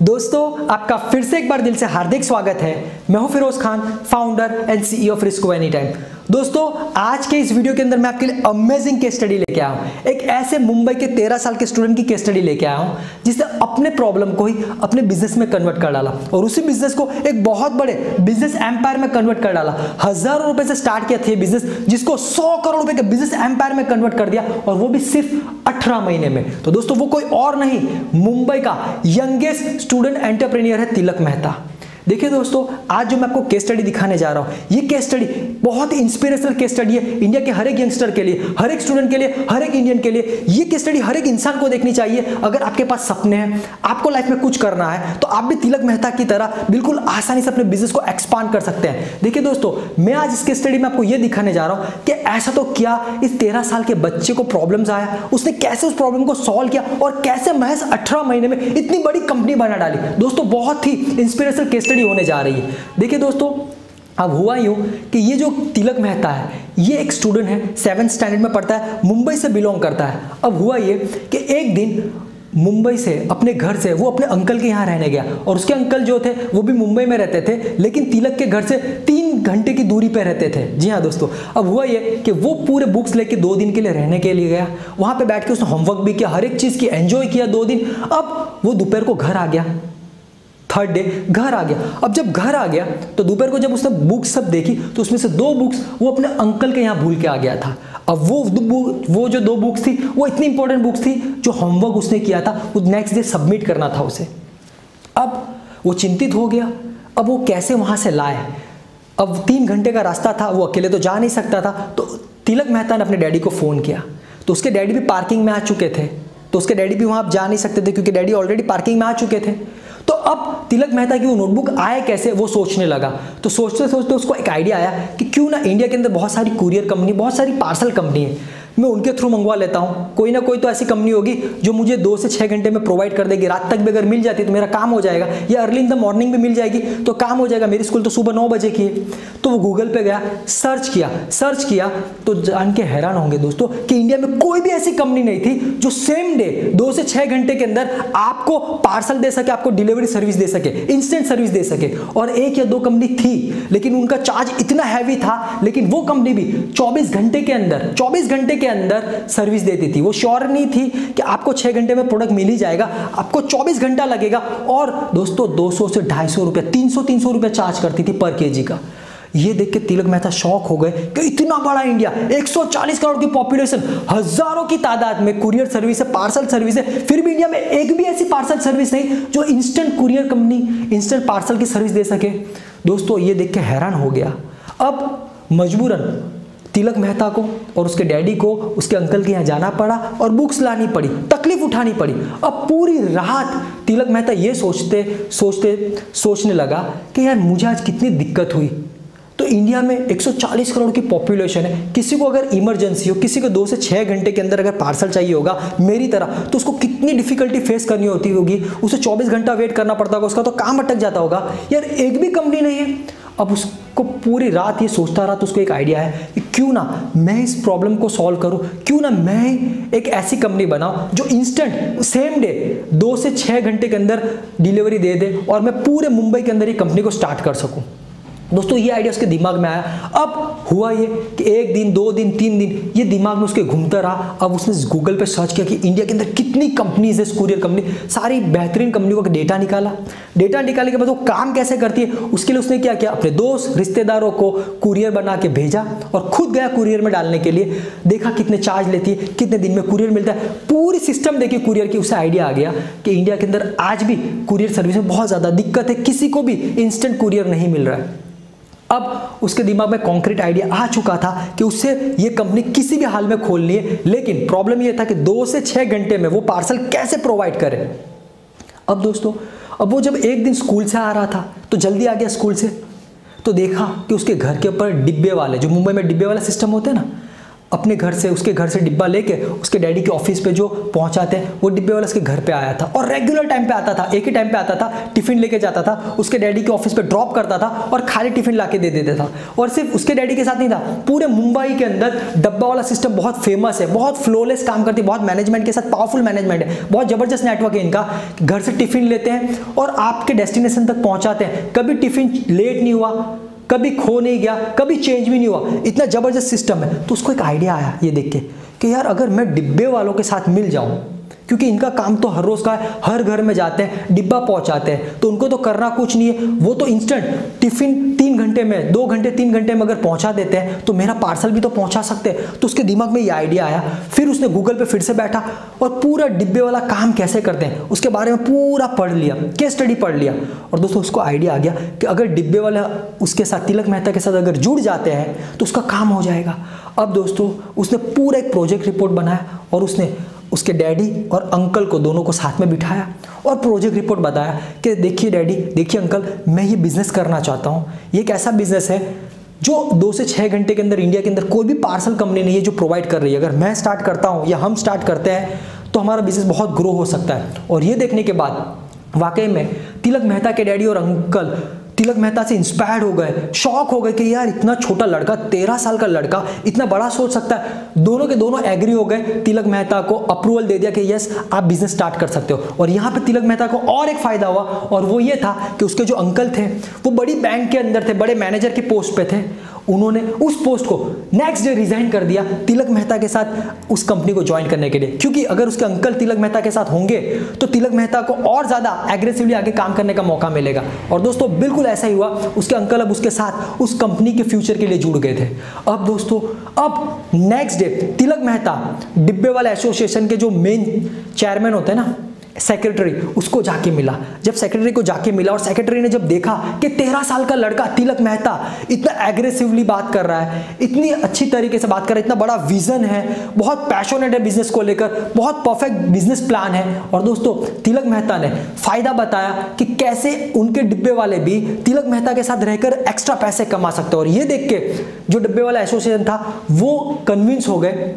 दोस्तों आपका फिर से एक बार दिल से हार्दिक स्वागत है। मैं हूं Firoz Khan, founder and CEO of Risco any time. दोस्तों आज के इस वीडियो के अंदर मैं आपके लिए अमेजिंग केस स्टडी लेके आया हूं। एक ऐसे मुंबई के 13 साल के स्टूडेंट की केस स्टडी लेके आया हूं जिसने अपने प्रॉब्लम को ही अपने बिजनेस में कन्वर्ट कर डाला और उसी बिजनेस को एक बहुत बड़े बिजनेस एम्पायर में कन्वर्ट कर डाला। हजारों रुपए से स्टार्ट किया था बिजनेस, जिसको 100 करोड़ रुपए के बिजनेस एम्पायर में कन्वर्ट कर दिया, और वो भी सिर्फ 18 महीने में। तो दोस्तों वो कोई और नहीं, मुंबई का यंगेस्ट स्टूडेंट एंटरप्रेन्योर है तिलक मेहता। देखिए दोस्तों, आज जो मैं आपको केस स्टडी दिखाने जा रहा हूं, ये केस स्टडी बहुत ही इंस्पिरेशनल केस स्टडी है इंडिया के हर एक यंगस्टर के लिए, हर एक स्टूडेंट के लिए, हर एक इंडियन के लिए। ये केस स्टडी हर एक इंसान को देखनी चाहिए। अगर आपके पास सपने हैं, आपको लाइफ में कुछ करना है, तो आप भी तिलक मेहता की तरह बिल्कुल आसानी से अपने बिजनेस को एक्सपांड कर सकते हैं। देखिए दोस्तों, मैं आज इस केस स्टडी में आपको ये दिखाने जा रहा हूं कि ऐसा तो क्या इस 13 साल के बच्चे को प्रॉब्लम्स आया, उसने कैसे उस प्रॉब्लम को सॉल्व किया और कैसे महज 18 महीने में इतनी बड़ी कंपनी बना डाली। दोस्तों बहुत ही इंस्पिरेशनल केस स्टडी होने जा रही है। देखिए दोस्तों, अब हुआ यूं कि ये जो तिलक मेहता है, ये एक स्टूडेंट है, 7th स्टैंडर्ड में पढ़ता है, मुंबई से बिलोंग करता है। अब हुआ ये कि एक दिन मुंबई से अपने घर से वो अपने अंकल के यहाँ रहने गया, और उसके अंकल जो थे वो भी मुंबई में रहते थे, लेकिन तिलक के घर से 3 घंटे की दूरी पे रहते थे। जी हाँ दोस्तों, अब हुआ ये कि वो पूरे बुक्स लेके 2 दिन के लिए रहने के लिए गया। वहाँ पे बैठ के उसने होमवर्क भी किया, हर एक चीज़ की एंजॉय किया 2 दिन। अब वो दोपहर को घर आ गया, 3rd डे घर आ गया। अब जब घर आ गया तो दोपहर को जब उसने बुक्स सब देखी तो उसमें से 2 बुक्स वो अपने अंकल के यहाँ भूल के आ गया था। अब वो जो 2 बुक्स थी वो इतनी इंपॉर्टेंट बुक्स थी, जो होमवर्क उसने किया था वो नेक्स्ट डे सबमिट करना था उसे। अब वो चिंतित हो गया, अब वो कैसे वहाँ से लाए। अब 3 घंटे का रास्ता था, वो अकेले तो जा नहीं सकता था। तो तिलक मेहता ने अपने डैडी को फ़ोन किया, तो उसके डैडी भी पार्किंग में आ चुके थे। तो उसके डैडी भी वहाँ जा नहीं सकते थे क्योंकि डैडी ऑलरेडी पार्किंग में आ चुके थे। तो अब तिलक मेहता की वो नोटबुक आए कैसे, वो सोचने लगा। तो सोचते सोचते उसको एक आइडिया आया कि क्यों ना इंडिया के अंदर बहुत सारी कुरियर कंपनी, बहुत सारी पार्सल कंपनी है, मैं उनके थ्रू मंगवा लेता हूँ। कोई ना कोई तो ऐसी कंपनी होगी जो मुझे 2 से 6 घंटे में प्रोवाइड कर देगी। रात तक भी अगर मिल जाती तो मेरा काम हो जाएगा, या अर्ली इन द मॉर्निंग भी मिल जाएगी तो काम हो जाएगा। मेरी स्कूल तो सुबह 9 बजे की है। तो वो गूगल पे गया, सर्च किया तो जान के हैरान होंगे दोस्तों कि इंडिया में कोई भी ऐसी कंपनी नहीं थी जो सेम डे 2 से 6 घंटे के अंदर आपको पार्सल दे सके, आपको डिलीवरी सर्विस दे सके, इंस्टेंट सर्विस दे सके। और 1 या 2 कंपनी थी, लेकिन उनका चार्ज इतना हैवी था, लेकिन वो कंपनी भी 24 घंटे के अंदर सर्विस देती थी। वो श्योर नहीं थी कि आपको 6 घंटे में प्रोडक्ट मिल ही जाएगा, आपको 24 घंटा लगेगा। और दोस्तों 200 से 250 रुपये, 300 रुपये चार्ज करती थी पर केजी का। ये देख के तिलक मेहता शॉक हो गए कि इतना बड़ा इंडिया, 140 करोड़ की पॉपुलेशन, हजारों की तादाद में कुरियर सर्विस है, पार्सल सर्विस है, फिर भी इंडिया में एक भी ऐसी पार्सल सर्विस नहीं जो instant courier company instant parcel की सर्विस दे सके। दोस्तों ये देख के हैरान हो गया। अब मजबूरन तिलक मेहता को और उसके डैडी को उसके अंकल के यहाँ जाना पड़ा और बुक्स लानी पड़ी, तकलीफ उठानी पड़ी। अब पूरी रात तिलक मेहता ये सोचने लगा कि यार मुझे आज कितनी दिक्कत हुई। तो इंडिया में 140 करोड़ की पॉपुलेशन है, किसी को अगर इमरजेंसी हो, किसी को 2 से 6 घंटे के अंदर अगर पार्सल चाहिए होगा मेरी तरह, तो उसको कितनी डिफिकल्टी फेस करनी होती होगी। उसे 24 घंटा वेट करना पड़ता होगा, उसका तो काम अटक जाता होगा। यार एक भी कंपनी नहीं है। अब उसको पूरी रात ये सोचता रहा, तो उसको एक आइडिया है कि क्यों ना मैं इस प्रॉब्लम को सॉल्व करूं, क्यों ना मैं एक ऐसी कंपनी बनाऊं जो इंस्टेंट सेम डे 2 से 6 घंटे के अंदर डिलीवरी दे दे और मैं पूरे मुंबई के अंदर ये कंपनी को स्टार्ट कर सकूं। दोस्तों ये आइडिया उसके दिमाग में आया। अब हुआ ये कि 1 दिन, 2 दिन, 3 दिन ये दिमाग में उसके घूमता रहा। अब उसने गूगल पे सर्च किया कि इंडिया के अंदर कितनी कंपनीज है, कुरियर कंपनी, सारी बेहतरीन कंपनियों का डेटा निकाला। डेटा निकालने के बाद वो काम कैसे करती है उसके लिए उसने क्या किया, अपने दोस्त रिश्तेदारों को कुरियर बना के भेजा और खुद गया कुरियर में डालने के लिए। देखा कितने चार्ज लेती है, कितने दिन में कुरियर मिलता है, पूरी सिस्टम देखी कुरियर की। उसे आइडिया आ गया कि इंडिया के अंदर आज भी कुरियर सर्विस में बहुत ज़्यादा दिक्कत है, किसी को भी इंस्टेंट कुरियर नहीं मिल रहा है। अब उसके दिमाग में कॉन्क्रीट आइडिया आ चुका था कि उससे ये कंपनी किसी भी हाल में खोलनी है, लेकिन प्रॉब्लम ये था कि 2 से 6 घंटे में वो पार्सल कैसे प्रोवाइड करे। अब दोस्तों, अब वो जब एक दिन स्कूल से आ रहा था तो जल्दी आ गया स्कूल से, तो देखा कि उसके घर के ऊपर डिब्बे वाले, जो मुंबई में डिब्बे वाला सिस्टम होते हैं ना, अपने घर से, उसके घर से डिब्बा लेके उसके डैडी के ऑफिस पे जो पहुंचाते हैं, वो डिब्बे वाला उसके घर पे आया था और रेगुलर टाइम पे आता था, एक ही टाइम पे आता था, टिफिन लेके जाता था, उसके डैडी के ऑफिस पे ड्रॉप करता था और खाली टिफिन लाके दे देता था। और सिर्फ उसके डैडी के साथ नहीं था, पूरे मुंबई के अंदर डब्बा वाला सिस्टम बहुत फेमस है, बहुत फ्लोलेस काम करती है, बहुत मैनेजमेंट के साथ पावरफुल मैनेजमेंट है, बहुत जबरदस्त नेटवर्क है इनका। घर से टिफिन लेते हैं और आपके डेस्टिनेशन तक पहुंचाते हैं। कभी टिफिन लेट नहीं हुआ, कभी खो नहीं गया, कभी चेंज भी नहीं हुआ, इतना जबरदस्त सिस्टम है। तो उसको एक आइडिया आया ये देख के कि यार अगर मैं डिब्बे वालों के साथ मिल जाऊं, क्योंकि इनका काम तो हर रोज का है, हर घर में जाते हैं, डिब्बा पहुंचाते हैं, तो उनको तो करना कुछ नहीं है, वो तो इंस्टेंट टिफिन 3 घंटे में, 2 घंटे 3 घंटे में अगर पहुंचा देते हैं तो मेरा पार्सल भी तो पहुंचा सकते हैं। तो उसके दिमाग में ये आइडिया आया। फिर उसने गूगल पे फिर से बैठा और पूरा डिब्बे वाला काम कैसे करते हैं उसके बारे में पूरा पढ़ लिया, केस स्टडी पढ़ लिया। और दोस्तों उसको आइडिया आ गया कि अगर डिब्बे वाला उसके साथ, तिलक मेहता के साथ अगर जुड़ जाते हैं तो उसका काम हो जाएगा। अब दोस्तों उसने पूरा एक प्रोजेक्ट रिपोर्ट बनाया और उसने उसके डैडी और अंकल को, दोनों को साथ में बिठाया और प्रोजेक्ट रिपोर्ट बताया कि देखिए डैडी, देखिए अंकल, मैं ये बिजनेस करना चाहता हूँ। ये एक ऐसा बिजनेस है जो 2 से 6 घंटे के अंदर इंडिया के अंदर कोई भी पार्सल कंपनी नहीं है जो प्रोवाइड कर रही है। अगर मैं स्टार्ट करता हूँ या हम स्टार्ट करते हैं तो हमारा बिजनेस बहुत ग्रो हो सकता है। और ये देखने के बाद वाकई में तिलक मेहता के डैडी और अंकल तिलक मेहता से इंस्पायर्ड हो गए, शॉक हो गए कि यार इतना छोटा लड़का, 13 साल का लड़का इतना बड़ा सोच सकता है। दोनों के दोनों एग्री हो गए, तिलक मेहता को अप्रूवल दे दिया कि यस आप बिजनेस स्टार्ट कर सकते हो। और यहाँ पे तिलक मेहता को और एक फायदा हुआ और वो ये था कि उसके जो अंकल थे वो बड़ी बैंक के अंदर थे, बड़े मैनेजर की पोस्ट पे थे। उन्होंने उस पोस्ट को नेक्स्ट डे रिजाइन कर दिया तिलक मेहता के साथ उस कंपनी को ज्वाइन करने के लिए, क्योंकि अगर उसके अंकल तिलक मेहता के साथ होंगे तो तिलक मेहता को और ज्यादा एग्रेसिवली आगे काम करने का मौका मिलेगा। और दोस्तों बिल्कुल ऐसा ही हुआ, उसके अंकल अब उसके साथ उस कंपनी के फ्यूचर के लिए जुड़ गए थे। अब दोस्तों अब नेक्स्ट डे तिलक मेहता डिब्बे वाले एसोसिएशन के जो मेन चेयरमैन होते हैं ना, सेक्रेटरी, उसको जाके मिला। जब सेक्रेटरी को जाके मिला और सेक्रेटरी ने जब देखा कि 13 साल का लड़का तिलक मेहता इतना एग्रेसिवली बात कर रहा है, इतनी अच्छी तरीके से बात कर रहा है, इतना बड़ा विजन है, बहुत पैशनेट है बिजनेस को लेकर, बहुत परफेक्ट बिजनेस प्लान है। और दोस्तों तिलक मेहता ने फायदा बताया कि कैसे उनके डिब्बे वाले भी तिलक मेहता के साथ रहकर एक्स्ट्रा पैसे कमा सकते हैं। और ये देख के जो डिब्बे वाला एसोसिएशन था वो कन्विंस हो गए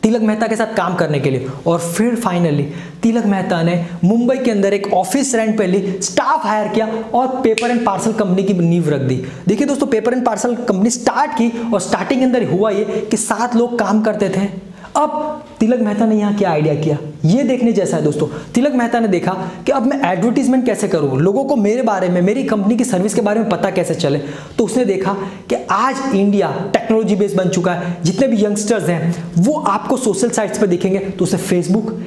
तिलक मेहता के साथ काम करने के लिए। और फिर फाइनली तिलक मेहता ने मुंबई के अंदर एक ऑफिस रेंट पे ली, स्टाफ हायर किया और पेपर एंड पार्सल कंपनी की नींव रख दी। देखिए दोस्तों paper and parcel company start की और स्टार्टिंग के अंदर हुआ ये कि 7 लोग काम करते थे। अब तिलक मेहता ने यहाँ क्या आइडिया किया ये देखने जैसा है दोस्तों। तिलक मेहता ने देखा कि अब मैं एडवर्टीजमेंट कैसे करूँ, लोगों को मेरे बारे में, मेरी कंपनी की सर्विस के बारे में पता कैसे चले। तो उसने देखा कि आज इंडिया टेक्नोलॉजी बेस्ड बन चुका है, जितने भी यंगस्टर्स हैं वो आपको सोशल साइट्स पे दिखेंगे। तो उसने फेसबुक,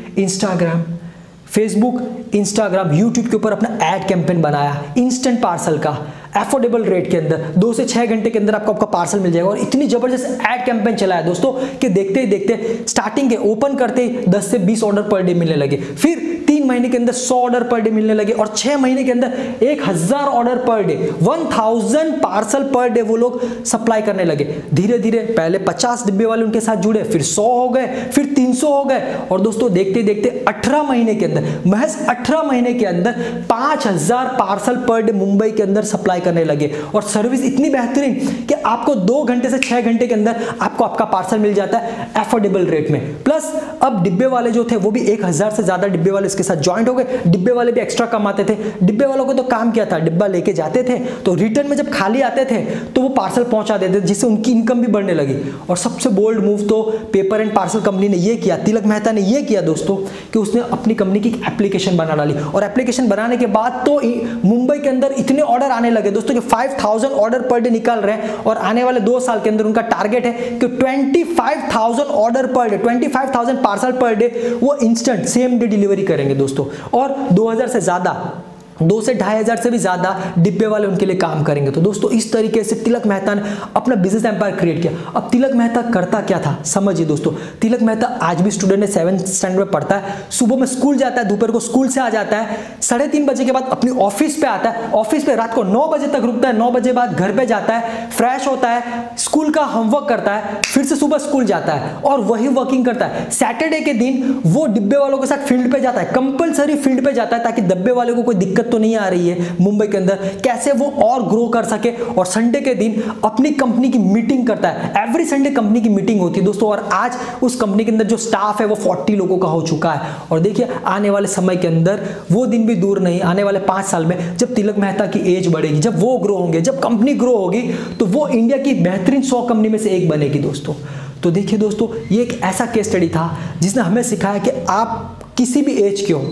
इंस्टाग्राम, यूट्यूब के ऊपर अपना एड कैंपेन बनाया इंस्टेंट पार्सल का, एफोर्डेबल रेट के अंदर 2 से 6 घंटे के अंदर आपको आपका पार्सल मिल जाएगा। और इतनी जबरदस्त एड कैंपेन चलाया दोस्तों कि देखते ही देखते स्टार्टिंग के ओपन करते ही 10 से 20 ऑर्डर पर डे मिलने लगे, फिर 3 महीने के अंदर 100 ऑर्डर पर डे मिलने लगे और 6 महीने के अंदर 1000 order per day, 1000 parcel per day वो लोग सप्लाई करने लगे। धीरे धीरे पहले 50 डिब्बे वाले उनके साथ जुड़े, फिर 100 हो गए, फिर 300 हो गए। और दोस्तों देखते देखते 18 महीने के अंदर, महज 18 महीने के अंदर 5000 पार्सल पर डे मुंबई के अंदर सप्लाई करने लगे। और सर्विस इतनी बेहतरीन कि आपको 2 घंटे से 6 घंटे के अंदर आपको आपका पार्सल मिल जाता है एफोर्डेबल रेट में। प्लस अब डिब्बे वाले जो थे वो भी 1000 से ज्यादा डिब्बे वाले इसके साथ ज्वाइंट हो गए। डिब्बे वाले भी एक्स्ट्रा कमाते थे। डिब्बे वालों को तो काम किया था, डिब्बा लेके जाते थे तो रिटर्न में जब खाली आते थे तो वो पार्सल पहुंचा देते थे, जिससे उनकी इनकम भी बढ़ने लगी। और सबसे बोल्ड मूव तो पेपर एंड पार्सल कंपनी ने ये किया, तिलक मेहता ने ये किया दोस्तों कि उसने अपनी कंपनी की एप्लीकेशन बना डाली। और एप्लीकेशन बनाने के बाद तो मुंबई के अंदर इतने ऑर्डर आने लगे दोस्तों कि 5000 ऑर्डर पर डे निकाल रहे हैं। और आने वाले 2 साल के अंदर उनका टारगेट है कि 25000 order per day, 25000 parcel per day वो इंस्टेंट सेम डे डिलीवरी करेंगे दोस्तों। और 2000 से ज्यादा, 2 से 2500 से भी ज्यादा डिब्बे वाले उनके लिए काम करेंगे। तो दोस्तों इस तरीके से तिलक मेहता ने अपना बिजनेस एम्पायर क्रिएट किया। अब तिलक मेहता करता क्या था समझिए दोस्तों। तिलक मेहता आज भी स्टूडेंट है, 7th स्टैंडर्ड में पढ़ता है, सुबह में स्कूल जाता है, दोपहर को स्कूल से आ जाता है, 3:30 बजे के बाद अपनी ऑफिस पे आता है, ऑफिस पे रात को 9 बजे तक रुकता है, 9 बजे बाद घर पे जाता है, फ्रेश होता है, स्कूल का होमवर्क करता है, फिर से सुबह स्कूल जाता है और वही वर्किंग करता है। सैटरडे के दिन वो डिब्बे वालों के साथ फील्ड पे जाता है, कंपलसरी फील्ड पे जाता है ताकि डब्बे वाले को कोई दिक्कत दिक्कत तो नहीं आ रही है मुंबई के अंदर, कैसे वो और ग्रो कर सके। और संडे के दिन अपनी कंपनी की मीटिंग करता है, एवरी संडे कंपनी की मीटिंग होती है दोस्तों। और आज उस कंपनी के अंदर जो स्टाफ है वो 40 लोगों का हो चुका है। और देखिए आने वाले समय के अंदर वो दिन भी दूर नहीं, आने वाले 5 साल में जब तिलक मेहता की एज बढ़ेगी, जब वो ग्रो होंगे, जब कंपनी ग्रो होगी, तो वो इंडिया की बेहतरीन 100 कंपनी में से एक बनेगी दोस्तों। तो देखिए दोस्तों, ये एक ऐसा केस स्टडी था जिसने हमें सिखाया कि आप किसी भी एज के हो,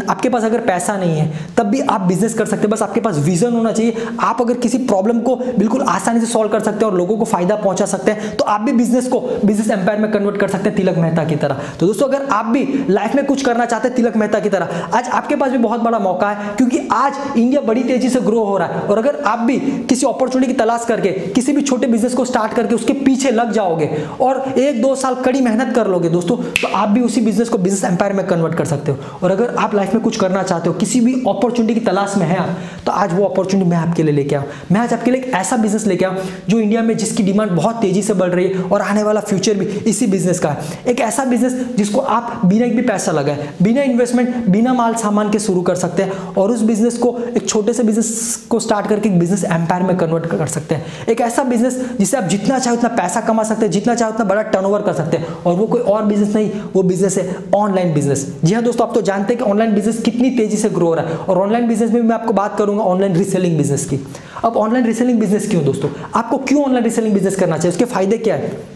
आपके पास अगर पैसा नहीं है तब भी आप बिजनेस कर सकते हैं, बस आपके पास विजन होना चाहिए। आप अगर किसी प्रॉब्लम को बिल्कुल आसानी से सॉल्व कर सकते हैं और लोगों को फायदा पहुंचा सकते हैं, तो आप भी बिजनेस को बिजनेस एम्पायर में कन्वर्ट कर सकते हैं तिलक मेहता की तरह। तो दोस्तों, अगर आप भी लाइफ में कुछ करना चाहते हैं तिलक मेहता की तरह, आज आपके पास भी बहुत बड़ा मौका है, क्योंकि आज इंडिया बड़ी तेजी से ग्रो हो रहा है। और अगर आप भी किसी अपॉर्चुनिटी की तलाश करके किसी भी छोटे बिजनेस को स्टार्ट करके उसके पीछे लग जाओगे और 1-2 साल कड़ी मेहनत कर लोगे दोस्तों, तो आप भी उसी बिजनेस को बिजनेस एम्पायर में कन्वर्ट कर सकते हो। और अगर आप लाइफ में कुछ करना चाहते हो, किसी भी अपॉर्चुनिटी की तलाश में है आप, तो आज वो अपॉर्चुनिटी मैं आपके लिए लेके आऊं। मैं आज आपके लिए एक ऐसा बिजनेस लेके आऊं जो इंडिया में जिसकी डिमांड बहुत तेजी से बढ़ रही है और आने वाला फ्यूचर भी इसी बिजनेस का है। एक ऐसा बिजनेस जिसको आप बिना एक भी पैसा लगाए, बिना इन्वेस्टमेंट, बिना माल सामान के शुरू कर सकते हैं और उस बिजनेस को एक छोटे से बिजनेस को स्टार्ट करके एक बिजनेस एम्पायर में कन्वर्ट कर सकते हैं। एक ऐसा बिजनेस जिससे आप जितना चाहे उतना पैसा कमा सकते हैं, जितना चाहे उतना बड़ा टर्नओवर कर सकते हैं। और वो कोई और बिजनेस नहीं, वो बिजनेस है ऑनलाइन बिजनेस। जी हाँ दोस्तों, आप तो जानते हैं कि ऑनलाइन बिजनेस कितनी तेजी से ग्रो हो रहा है। और ऑनलाइन बिजनेस में मैं आपको बात करूंगा ऑनलाइन रीसेलिंग बिजनेस की। अब ऑनलाइन रीसेलिंग बिजनेस क्यों दोस्तों, आपको क्यों ऑनलाइन रीसेलिंग बिजनेस करना चाहिए, उसके फायदे क्या है।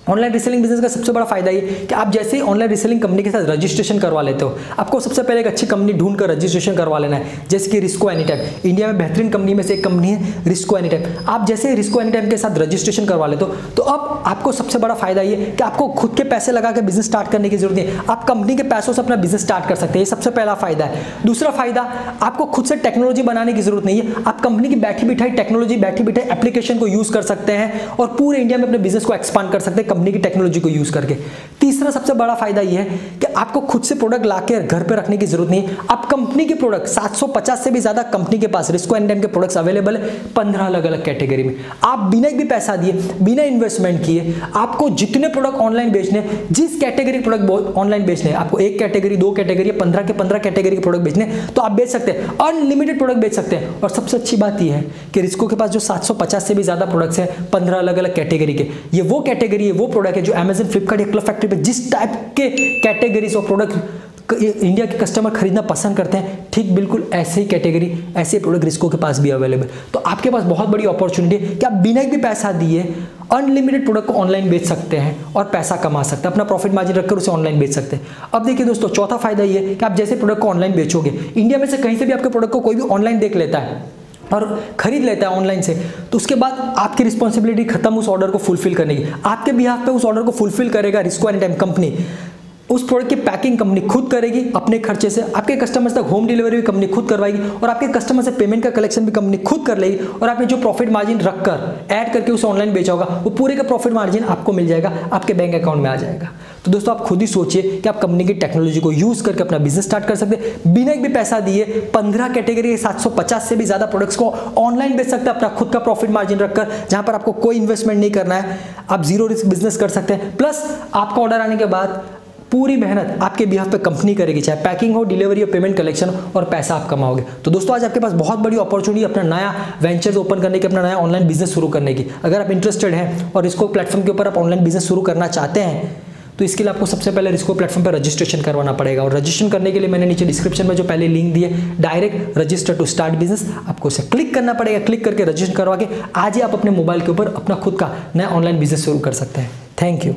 ऑनलाइन रीसेलिंग बिजनेस का सबसे बड़ा फायदा ये कि आप जैसे ही ऑनलाइन रीसेलिंग कंपनी के साथ रजिस्ट्रेशन करवा लेते हो, आपको सबसे पहले एक अच्छी कंपनी ढूंढकर रजिस्ट्रेशन करवा लेना है, जैसे कि रिस्को एनीटाइम। इंडिया में बेहतरीन कंपनी में से एक कंपनी है रिस्को एनीटाइम। आप जैसे ही रिस्को एनीटाइम के साथ रजिस्ट्रेशन करवा लेते हो, तो अब आपको सबसे बड़ा फायदा ये कि आपको खुद के पैसे लगा के बिजनेस स्टार्ट करने की जरूरत नहीं है, आप कंपनी के पैसों से अपना बिजनेस स्टार्ट कर सकते हैं। ये सबसे पहला फायदा है। दूसरा फायदा, आपको खुद से टेक्नोलॉजी बनाने की जरूरत नहीं है, आप कंपनी की बैठी बिठाई टेक्नोलॉजी, बैठी बिठाई एप्लीकेशन को यूज कर सकते हैं और पूरे इंडिया में अपने बिजनेस को एक्सपांड कर सकते हैं कंपनी की टेक्नोलॉजी को यूज करके। तीसरा सबसे बड़ा फायदा यह है कि आपको खुद से प्रोडक्ट लाके घर पे रखने की जरूरत नहीं है। आप कंपनी के प्रोडक्ट 750 से भी ज्यादा कंपनी के पास रिस्को एनीटाइम के प्रोडक्ट्स अवेलेबल है 15 अलग अलग कैटेगरी में। आप बिना एक भी पैसा दिए, बिना इन्वेस्टमेंट किए, आपको जितने प्रोडक्ट ऑनलाइन बेचने, जिस कैटेगरी प्रोडक्ट ऑनलाइन बेचने, आपको 1 कैटेगरी, 2 कैटेगरी, 15 के 15 कैटेगरी के प्रोडक्ट बेचने, तो आप बेच सकते हैं, अनलिमिटेड प्रोडक्ट बेच सकते हैं। और सबसे अच्छी बात यह है कि रिस्को के पास जो 750 से भी ज्यादा प्रोडक्ट्स हैं 15 अलग अलग कैटेगरी के, ये वो कैटेगरी है, वो प्रोडक्ट है जो अमेज़न, फ्लिपकार्ट या क्लब फैक्ट्री पे जिस टाइप के कैटेगरीज और प्रोडक्ट इंडिया के कस्टमर खरीदना पसंद करते हैं, ठीक बिल्कुल ऐसे ही कैटेगरी, ऐसे प्रोडक्ट रिस्को के पास भी अवेलेबल। तो आपके पास बहुत बड़ी अपॉर्चुनिटी है कि आप बिना एक भी पैसा दिए अनलिमिटेड प्रोडक्ट को ऑनलाइन बेच सकते हैं और पैसा कमा सकते हैं, अपना प्रॉफिट मार्जिन रखकर उसे ऑनलाइन बेच सकते हैं। अब देखिए दोस्तों, चौथा फायदा ये है कि आप जैसे प्रोडक्ट को ऑनलाइन बेचोगे, इंडिया में से कहीं से भी आपके प्रोडक्ट को कोई भी ऑनलाइन देख लेता है और खरीद लेता है ऑनलाइन से, तो उसके बाद आपकी रिस्पॉन्सिबिलिटी खत्म उस ऑर्डर को फुलफिल करने की। आपके बिहाफ पे उस ऑर्डर को फुलफिल करेगा रिस्को एनीटाइम कंपनी। उस प्रोडक्ट की पैकिंग कंपनी खुद करेगी अपने खर्चे से, आपके कस्टमर्स तक होम डिलीवरी भी कंपनी खुद करवाएगी और आपके कस्टमर से पेमेंट का कलेक्शन भी कंपनी खुद कर लेगी। और आपने जो प्रॉफिट मार्जिन रखकर ऐड करके उसे ऑनलाइन बेचा होगा, वो पूरे का प्रॉफिट मार्जिन आपको मिल जाएगा, आपके बैंक अकाउंट में आ जाएगा। तो दोस्तों, आप खुद ही सोचिए कि आप कंपनी की टेक्नोलॉजी को यूज करके अपना बिजनेस स्टार्ट कर सकते हैं, बिना एक भी पैसा दिए 15 कैटेगरी के 750 से भी ज्यादा प्रोडक्ट्स को ऑनलाइन बेच सकते हैं अपना खुद का प्रॉफिट मार्जिन रखकर, जहां पर आपको कोई इन्वेस्टमेंट नहीं करना है। आप जीरो रिस्क बिजनेस कर सकते हैं, प्लस आपका ऑर्डर आने के बाद पूरी मेहनत आपके बिहाफ पे कंपनी करेगी, चाहे पैकिंग हो, डिलीवरी हो, पेमेंट कलेक्शन, और पैसा आप कमाओगे। तो दोस्तों, आज आपके पास बहुत बड़ी अपॉर्चुनिटी अपना नया वेंचर्स ओपन करने की, अपना नया ऑनलाइन बिजनेस शुरू करने की। अगर आप इंटरेस्टेड हैं और रिस्को प्लेटफॉर्म के ऊपर आप ऑनलाइन बिजनेस शुरू करना चाहते हैं, तो इसके लिए आपको सबसे पहले रिस्को प्लेटफॉर्म पर रजिस्ट्रेशन करवाना पड़ेगा। और रजिस्ट्रेशन करने के लिए मैंने नीचे डिस्क्रिप्शन में जो पहले लिंक दिए, direct register to start business, आपको उसे क्लिक करना पड़ेगा। क्लिक करके रजिस्टर करवा के आज ही आप अपने मोबाइल के ऊपर अपना खुद का नया ऑनलाइन बिजनेस शुरू कर सकते हैं। Thank you.